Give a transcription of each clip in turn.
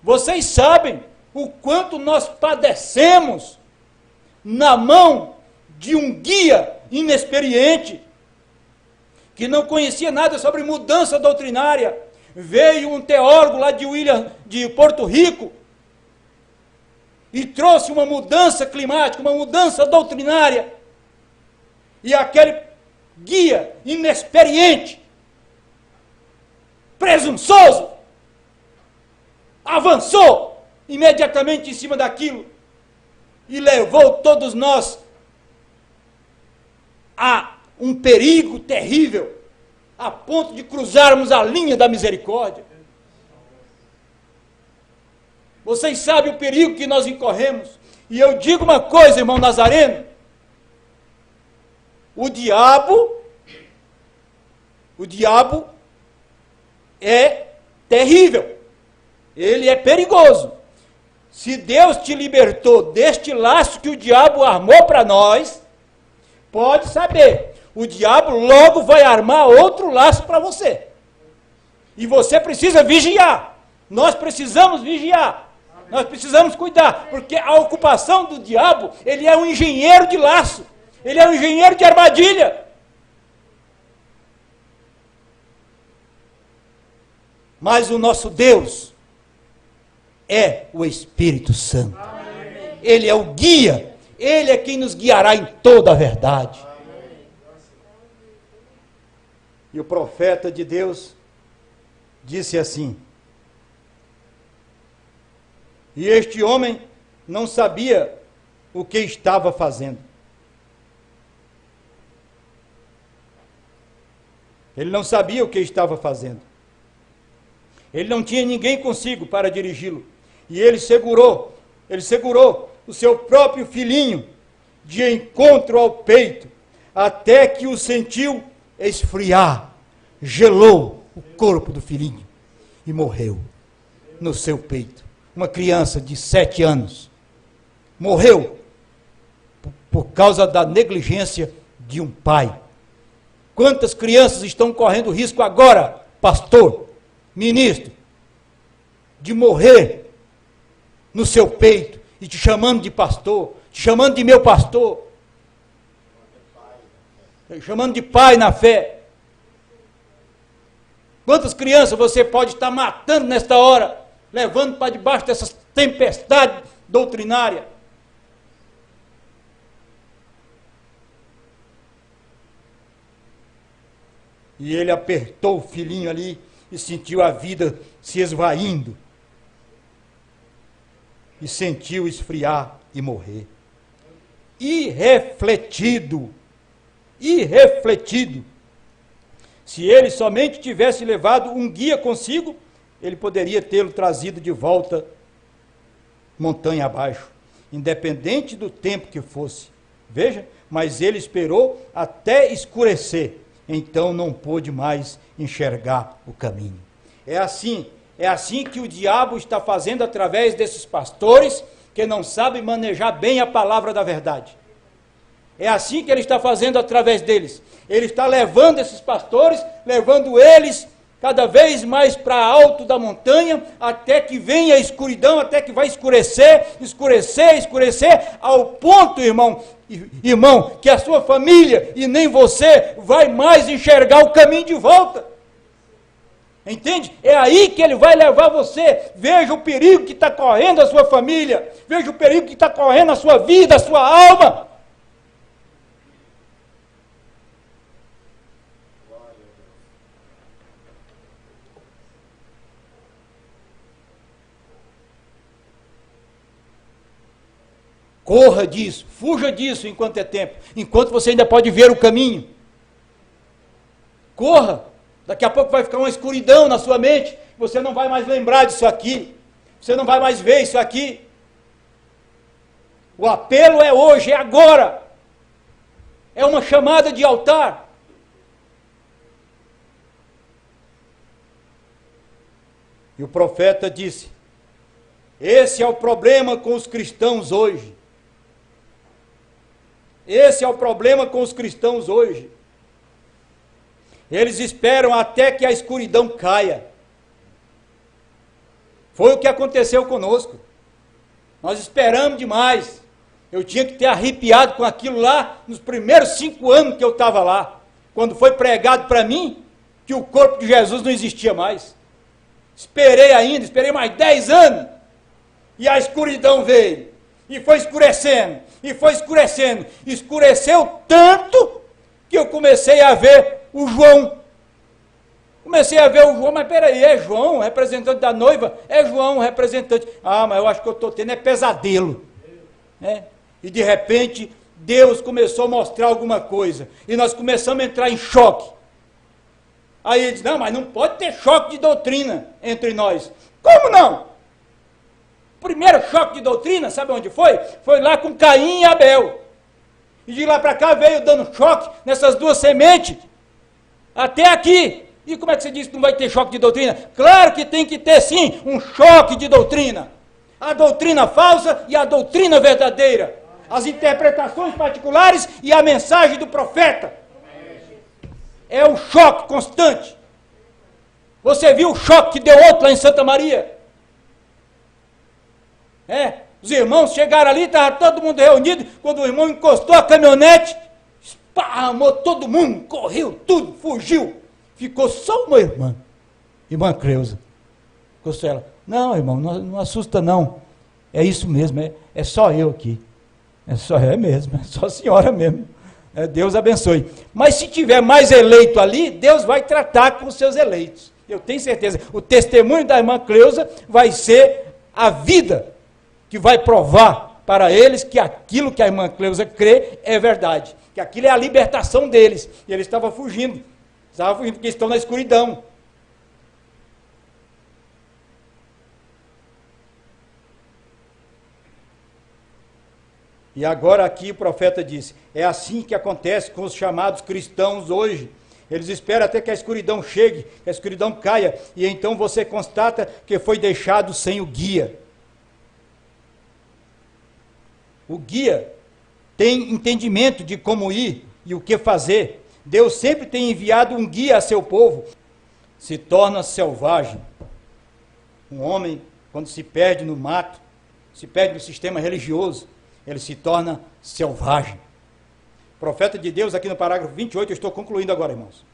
Vocês sabem o quanto nós padecemos na mão de um guia inexperiente, que não conhecia nada sobre mudança doutrinária. Veio um teólogo lá de Porto Rico e trouxe uma mudança climática, uma mudança doutrinária. E aquele guia inexperiente, presunçoso, avançou imediatamente em cima daquilo e levou todos nós a um perigo terrível, a ponto de cruzarmos a linha da misericórdia. Vocês sabem o perigo que nós incorremos. E eu digo uma coisa, irmão Nazareno, o diabo é terrível, ele é perigoso. Se Deus te libertou deste laço que o diabo armou para nós, pode saber, o diabo logo vai armar outro laço para você. E você precisa vigiar. Nós precisamos vigiar. Nós precisamos cuidar, porque a ocupação do diabo, ele é um engenheiro de laço, ele é um engenheiro de armadilha. Mas o nosso Deus é o Espírito Santo. Amém. Ele é o guia, ele é quem nos guiará em toda a verdade. Amém. E o profeta de Deus disse assim: e este homem não sabia o que estava fazendo. Ele não sabia o que estava fazendo. Ele não tinha ninguém consigo para dirigi-lo. E ele segurou o seu próprio filhinho de encontro ao peito, até que o sentiu esfriar, gelou o corpo do filhinho e morreu no seu peito. Uma criança de 7 anos morreu por causa da negligência de um pai. Quantas crianças estão correndo risco agora, pastor, ministro, de morrer no seu peito e te chamando de pastor, te chamando de meu pastor, te chamando de pai na fé. Quantas crianças você pode estar matando nesta hora, levando para debaixo dessas tempestades doutrinárias? E ele apertou o filhinho ali e sentiu a vida se esvaindo. E sentiu esfriar e morrer. Irrefletido. Se ele somente tivesse levado um guia consigo, ele poderia tê-lo trazido de volta montanha abaixo, independente do tempo que fosse. Veja, mas ele esperou até escurecer, então não pôde mais enxergar o caminho. É assim que o diabo está fazendo através desses pastores que não sabem manejar bem a palavra da verdade. É assim que ele está fazendo através deles. Ele está levando esses pastores, levando eles cada vez mais para alto da montanha, até que venha a escuridão, até que vai escurecer, ao ponto, irmão, que a sua família e nem você vai mais enxergar o caminho de volta. Entende? É aí que ele vai levar você. Veja o perigo que está correndo a sua família, veja o perigo que está correndo a sua vida, a sua alma. Corra disso, fuja disso enquanto é tempo, enquanto você ainda pode ver o caminho. Corra, daqui a pouco vai ficar uma escuridão na sua mente, você não vai mais lembrar disso aqui, você não vai mais ver isso aqui. O apelo é hoje, é agora, é uma chamada de altar. E o profeta disse: esse é o problema com os cristãos hoje. Esse é o problema com os cristãos hoje. Eles esperam até que a escuridão caia. Foi o que aconteceu conosco. Nós esperamos demais. Eu tinha que ter arrepiado com aquilo lá nos primeiros 5 anos que eu estava lá. Quando foi pregado para mim que o corpo de Jesus não existia mais. Esperei ainda, esperei mais 10 anos. E a escuridão veio. E foi escurecendo. E foi escurecendo. Escureceu tanto que eu comecei a ver o João. Comecei a ver o João, mas peraí, é João, representante da noiva? É João, representante. Ah, mas eu acho que eu estou tendo é pesadelo. E de repente, Deus começou a mostrar alguma coisa. E nós começamos a entrar em choque. Aí ele disse, não, mas não pode ter choque de doutrina entre nós. Como não? O primeiro choque de doutrina, sabe onde foi? Foi lá com Caim e Abel. E de lá para cá veio dando choque nessas duas sementes. Até aqui. E como é que você diz que não vai ter choque de doutrina? Claro que tem que ter sim um choque de doutrina. A doutrina falsa e a doutrina verdadeira. As interpretações particulares e a mensagem do profeta. É um choque constante. Você viu o choque que deu outro lá em Santa Maria? Os irmãos chegaram ali, estava todo mundo reunido, quando o irmão encostou a caminhonete, esparramou todo mundo, correu tudo, fugiu. Ficou só uma irmã Creuza. Ficou só ela. Não, irmão, não assusta não. É isso mesmo, é só eu aqui. É só a senhora mesmo. Deus abençoe. Mas se tiver mais eleito ali, Deus vai tratar com os seus eleitos. Eu tenho certeza. O testemunho da irmã Creuza vai ser a vida que vai provar para eles que aquilo que a irmã Creuza crê é verdade. Que aquilo é a libertação deles. E eles estavam fugindo. Porque estão na escuridão. E agora aqui o profeta disse, é assim que acontece com os chamados cristãos hoje. Eles esperam até que a escuridão chegue, que a escuridão caia, e então você constata que foi deixado sem o guia. O guia tem entendimento de como ir e o que fazer. Deus sempre tem enviado um guia a seu povo. Se torna selvagem. Um homem, quando se perde no mato, se perde no sistema religioso, ele se torna selvagem. Profeta de Deus, aqui no parágrafo 28, eu estou concluindo agora, irmãos.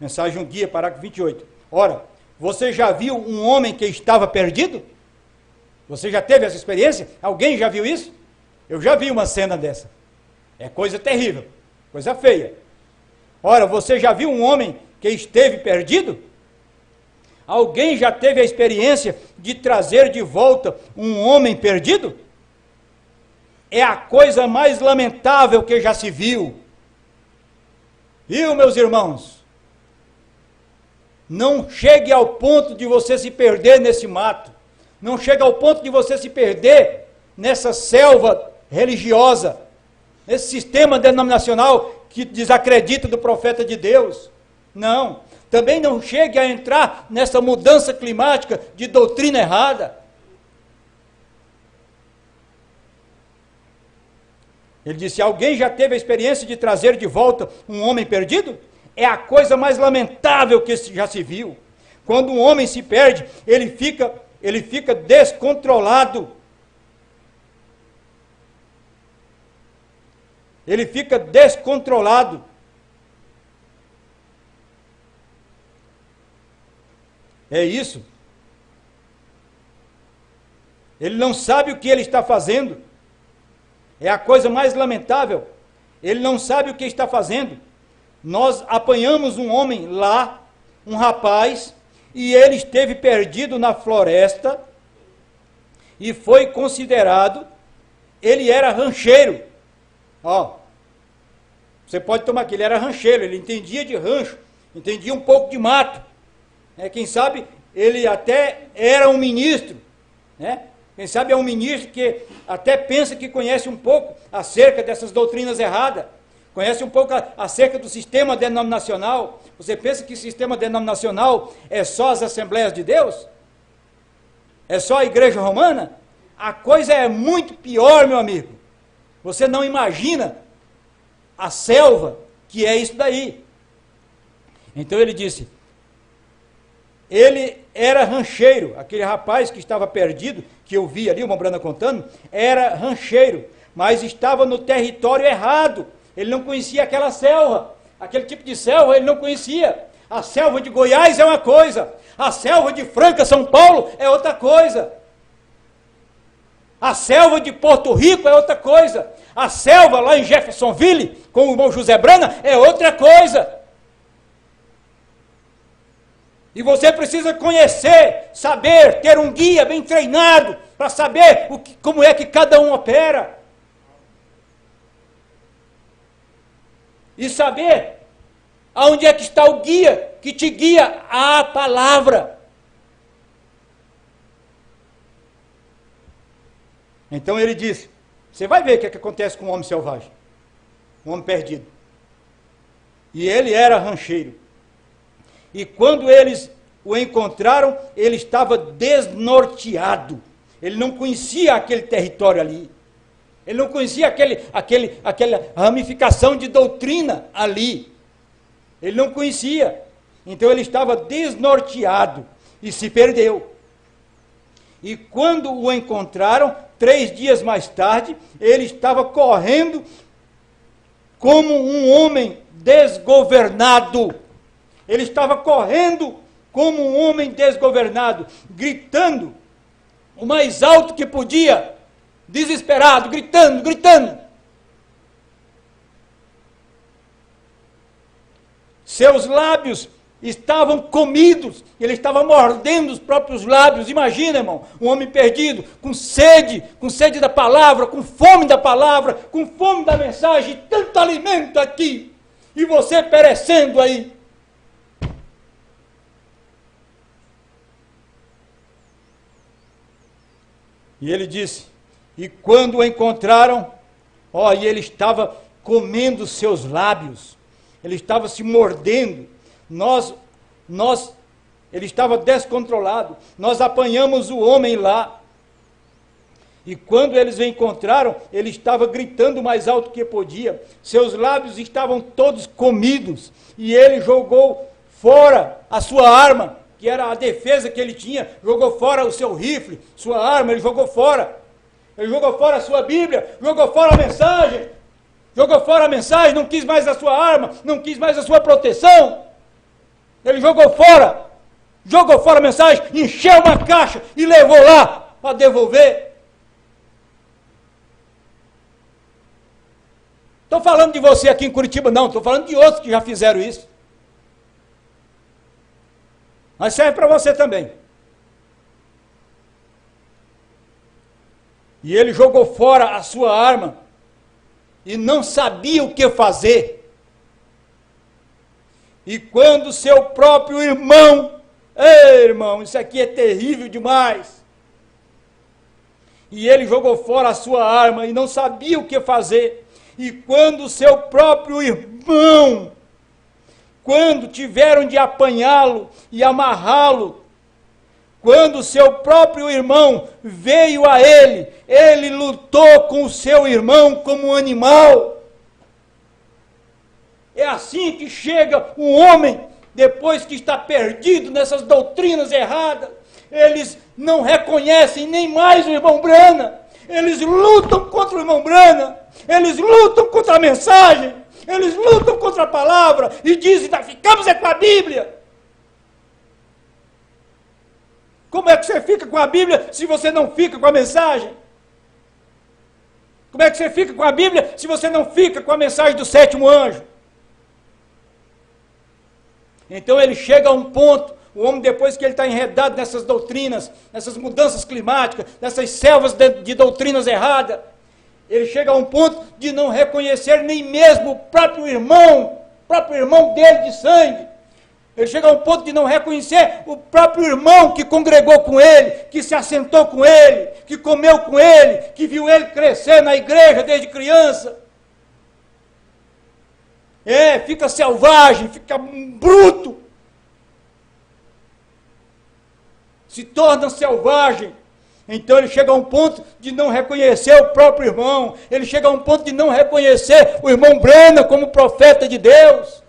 Mensagem um guia, parágrafo 28. Ora, você já viu um homem que estava perdido? Você já teve essa experiência? Alguém já viu isso? Eu já vi uma cena dessa. É coisa terrível, coisa feia. Ora, você já viu um homem que esteve perdido? Alguém já teve a experiência de trazer de volta um homem perdido? É a coisa mais lamentável que já se viu. Viu, meus irmãos? Não chegue ao ponto de você se perder nesse mato. Não chegue ao ponto de você se perder nessa selva religiosa, nesse sistema denominacional que desacredita do profeta de Deus. Não. Também não chegue a entrar nessa mudança climática de doutrina errada. Ele disse, alguém já teve a experiência de trazer de volta um homem perdido? É a coisa mais lamentável que já se viu. Quando um homem se perde, ele fica descontrolado. Ele fica descontrolado. É isso. Ele não sabe o que ele está fazendo. É a coisa mais lamentável. Ele não sabe o que está fazendo. Nós apanhamos um homem lá, um rapaz, e ele esteve perdido na floresta e foi considerado, ele era rancheiro. Você pode tomar aqui, ele era rancheiro, ele entendia de rancho, entendia um pouco de mato. Quem sabe ele até era um ministro, Quem sabe é um ministro que até pensa que conhece um pouco acerca dessas doutrinas erradas, conhece um pouco acerca do sistema denominacional. Você pensa que o sistema denominacional é só as Assembleias de Deus? É só a Igreja Romana? A coisa é muito pior, meu amigo. Você não imagina a selva que é isso daí. Então ele disse, ele era rancheiro. Aquele rapaz que estava perdido, que eu vi ali, o irmão Brana contando, era rancheiro, mas estava no território errado. Ele não conhecia aquela selva, aquele tipo de selva ele não conhecia. A selva de Goiás é uma coisa, a selva de Franca, São Paulo, é outra coisa. A selva de Porto Rico é outra coisa. A selva lá em Jeffersonville, com o irmão José Brana, é outra coisa. E você precisa conhecer, saber, ter um guia bem treinado, para saber como é que cada um opera. E saber aonde é que está o guia, que te guia à palavra. Então ele disse, você vai ver o que acontece com o homem selvagem, um homem perdido. E ele era rancheiro. E quando eles o encontraram, ele estava desnorteado. Ele não conhecia aquele território ali. Ele não conhecia aquela ramificação de doutrina ali. Ele não conhecia. Então ele estava desnorteado e se perdeu. E quando o encontraram, 3 dias mais tarde, ele estava correndo como um homem desgovernado. Ele estava correndo como um homem desgovernado, gritando o mais alto que podia, desesperado, gritando, gritando. Seus lábios estavam comidos, ele estava mordendo os próprios lábios. Imagina, irmão, um homem perdido, com sede da palavra, com fome da palavra, com fome da mensagem, tanto alimento aqui, e você perecendo aí. E ele disse, e quando o encontraram, e ele estava comendo seus lábios, ele estava se mordendo, ele estava descontrolado, nós apanhamos o homem lá, e quando eles o encontraram, ele estava gritando o mais alto que podia, seus lábios estavam todos comidos, e ele jogou fora a sua arma, que era a defesa que ele tinha, jogou fora o seu rifle, sua arma, ele jogou fora a sua Bíblia, jogou fora a mensagem, não quis mais a sua arma, não quis mais a sua proteção, ele jogou fora a mensagem, encheu uma caixa e levou lá para devolver. Estou falando de você aqui em Curitiba, não, estou falando de outros que já fizeram isso. Mas serve para você também. E ele jogou fora a sua arma e não sabia o que fazer. E quando seu próprio irmão, irmão, isso aqui é terrível demais. E ele jogou fora a sua arma e não sabia o que fazer. E quando seu próprio irmão, quando tiveram de apanhá-lo e amarrá-lo, quando seu próprio irmão veio a ele, ele lutou com o seu irmão como um animal. É assim que chega um homem, depois que está perdido nessas doutrinas erradas. Eles não reconhecem nem mais o irmão Brana, eles lutam contra o irmão Brana, eles lutam contra a mensagem, eles lutam contra a palavra e dizem, ficamos com a Bíblia. Como é que você fica com a Bíblia se você não fica com a mensagem? Como é que você fica com a Bíblia se você não fica com a mensagem do 7º anjo? Então ele chega a um ponto, o homem depois que ele está enredado nessas doutrinas, nessas mudanças climáticas, nessas selvas de doutrinas erradas, ele chega a um ponto de não reconhecer nem mesmo o próprio irmão dele de sangue. Ele chega a um ponto de não reconhecer o próprio irmão que congregou com ele, que se assentou com ele, que comeu com ele, que viu ele crescer na igreja desde criança. Fica selvagem, fica bruto. Se torna selvagem. Então ele chega a um ponto de não reconhecer o próprio irmão. Ele chega a um ponto de não reconhecer o irmão Brana como profeta de Deus.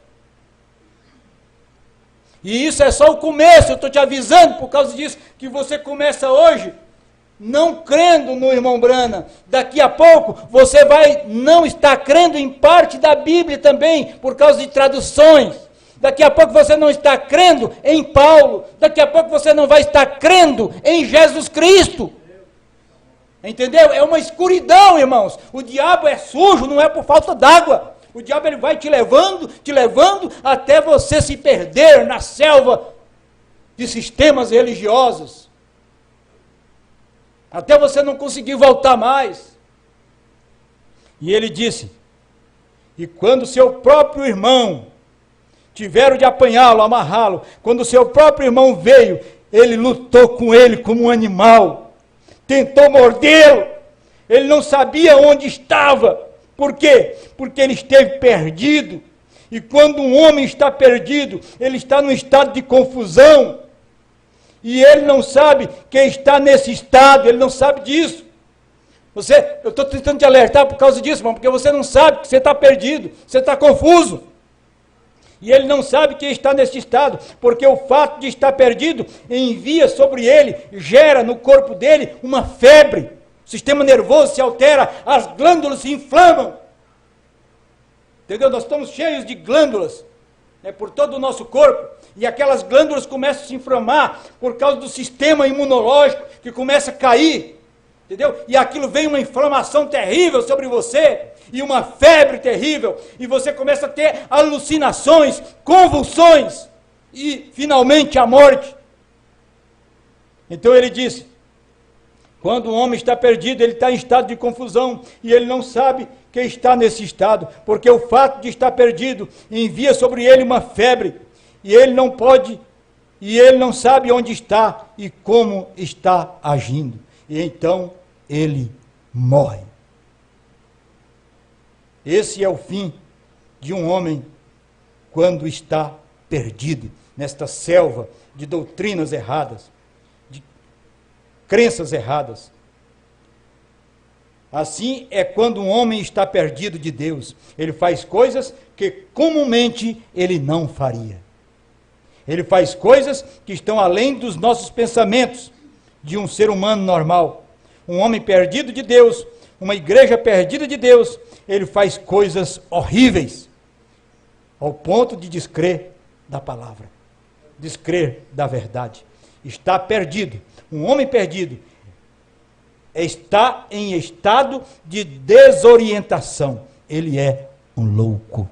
E isso é só o começo, eu estou te avisando por causa disso, que você começa hoje não crendo no irmão Brana. Daqui a pouco você vai não estar crendo em parte da Bíblia também, por causa de traduções. Daqui a pouco você não está crendo em Paulo. Daqui a pouco você não vai estar crendo em Jesus Cristo. Entendeu? É uma escuridão, irmãos. O diabo é sujo, não é por falta d'água. O diabo ele vai te levando até você se perder na selva de sistemas religiosos. Até você não conseguir voltar mais. E ele disse, e quando seu próprio irmão tiveram de apanhá-lo, amarrá-lo, quando seu próprio irmão veio, ele lutou com ele como um animal, tentou mordê-lo, ele não sabia onde estava. Por quê? Porque ele esteve perdido. E quando um homem está perdido, ele está num estado de confusão. E ele não sabe que está nesse estado, ele não sabe disso. Eu estou tentando te alertar por causa disso, irmão, porque você não sabe que você está perdido, você está confuso. E ele não sabe que está nesse estado, porque o fato de estar perdido envia sobre ele, gera no corpo dele uma febre. O sistema nervoso se altera, as glândulas se inflamam. Entendeu? Nós estamos cheios de glândulas, né, por todo o nosso corpo. E aquelas glândulas começam a se inflamar por causa do sistema imunológico que começa a cair. Entendeu? E aquilo vem uma inflamação terrível sobre você, e uma febre terrível, e você começa a ter alucinações, convulsões, e finalmente a morte. Então ele disse, quando o homem está perdido, ele está em estado de confusão, e ele não sabe que está nesse estado, porque o fato de estar perdido envia sobre ele uma febre, e ele não sabe onde está e como está agindo. E então ele morre. Esse é o fim de um homem quando está perdido nesta selva de doutrinas erradas, de crenças erradas. Assim é quando um homem está perdido de Deus. Ele faz coisas que comumente ele não faria. Ele faz coisas que estão além dos nossos pensamentos, de um ser humano normal. Um homem perdido de Deus, uma igreja perdida de Deus, ele faz coisas horríveis, ao ponto de descrer da palavra, descrer da verdade. Está perdido. Um homem perdido está em estado de desorientação. Ele é um louco.